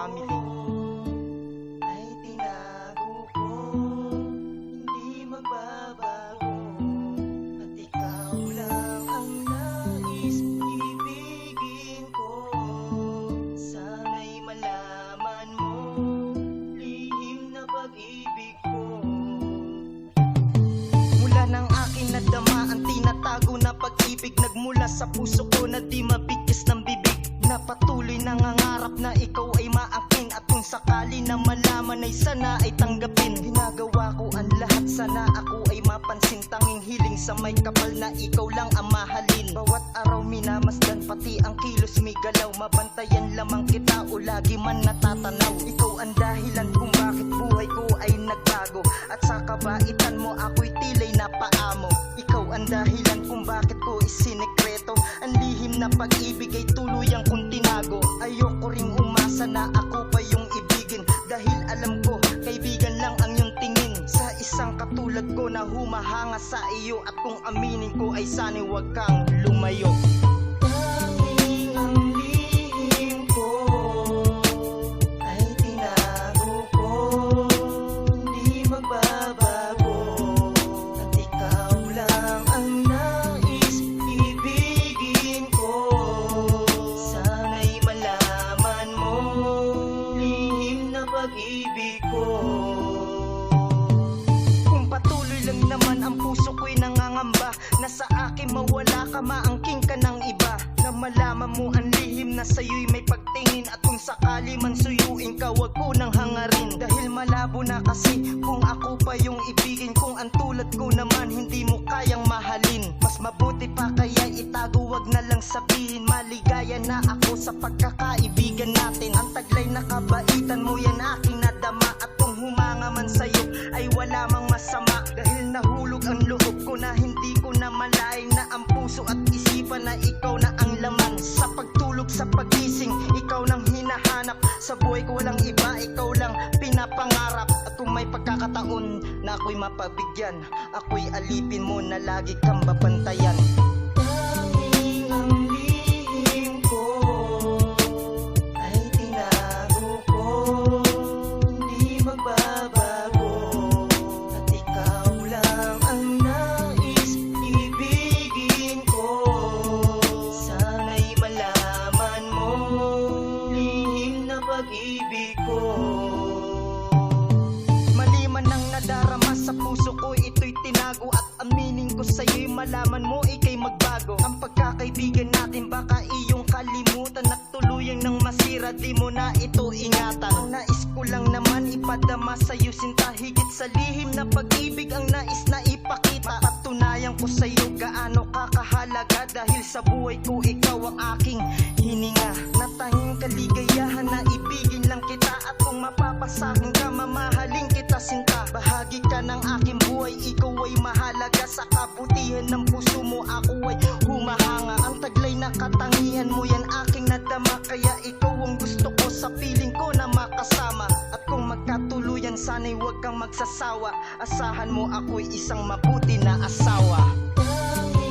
family. Ay tinago ko, hindi magbabago, at ikaw lang ang nais ibigin ko. Sana'y malaman mo, lihim na pag-ibig ko. Mula ng aking nadama ang tinatago na pag-ibig, nagmula sa puso ko na di mabigkis ng bibig, na patuloy nangangarap na ikaw ay maakin, at kung sakali na malaman ay sana ay tanggapin. Ginagawa ko ang lahat sana ako ay mapansin, tanging hiling sa may kapal na ikaw lang ang mahalin. Bawat araw minamasdan pati ang kilos may galaw, mabantayan lamang kita o lagi man natatanaw. Ikaw ang dahilan kung bakit buhay ko ay nagbago, at sa kabaitan mo ako'y tilay na paamo. Ikaw ang dahilan kung bakit ko isinekreto, ang lihim na pag-ibig ay tuluyang kong tinago. Ayoko ring umasa na ako pa yung ibigin, dahil alam ko kaibigan lang ang iyong tingin sa isang katulad ko na humahanga sa iyo. At kung aminin ko ay sana'y huwag kang lumayo. Tanging ang lihim ko ay tinago ko, hindi magbabago, at ikaw lang ang nais ibigin ko. Sana'y malaman mo, lihim na pag-ibig ko. Kung patuloy lang naman ang puso ko'y nangangamba na sa akin mawala ka, maangking ka ng iba, na malaman mo ang lihim na sa'yo'y may pagtingin. At kung sakali man suyuin ka, wag ko nang hangarin, dahil malabo na kasi kung ako pa yung ibigin, kung ang tulad ko naman hindi mo kayang mahalin. Mas mabuti pa kaya itago, wag na lang sabihin, maligaya na ako sa pagkakaibigan natin. Ang taglay na kabaitan mo yan aking nadama, at kung humanga man sa'yo ay wala mang masama, dahil nahulog ang loob ko na hindi ko na malain na ang puso at isipan na ikaw na ang laman. Sa pagtulog, sa pagising, ikaw nang hinahanap, sa buhay ko walang iba, ikaw lang pinapangarap. At kung may pagkakataon na ako'y mapabigyan, ako'y alipin mo na lagi kang babantayan. Tanging ang lihim ko ay tinago ko, hindi magbabago, at ikaw lang ang nais ibigin ko. Sana'y malaman mo, lihim na pag-ibig ko. Mali man ang nadarama sa puso ko, ito'y tinago, at aminin ko sa'yo'y malaman mo ika'y magbago. Ang pagkakaibigan natin baka iyong kalimutan, at tuluyang nang masira, di mo na ito ingatan. Ang nais ko lang naman ipadama sa'yo sinta, higit sa lihim na pag-ibig ang nais na ipakita. Patunayan ko sa'yo gaano kakahalaga, dahil sa buhay ko ikaw ang aking hininga, na tanging kaligayahan na ibigin lang kita. At kung mapapasakin ka, mamahalin kita sinta. Bahagi ka ng aking buhay, ikaw ay mahalaga, sa kabutihan ng puso mo ako ay humahanga. Ang taglay na katangian mo yan aking nadama, kaya ikaw ang gusto ko sa piling ko na makasama. At kung magkatuluyan sana'y huwag kang magsasawa, asahan mo ako'y isang mabuti na asawa. Tanging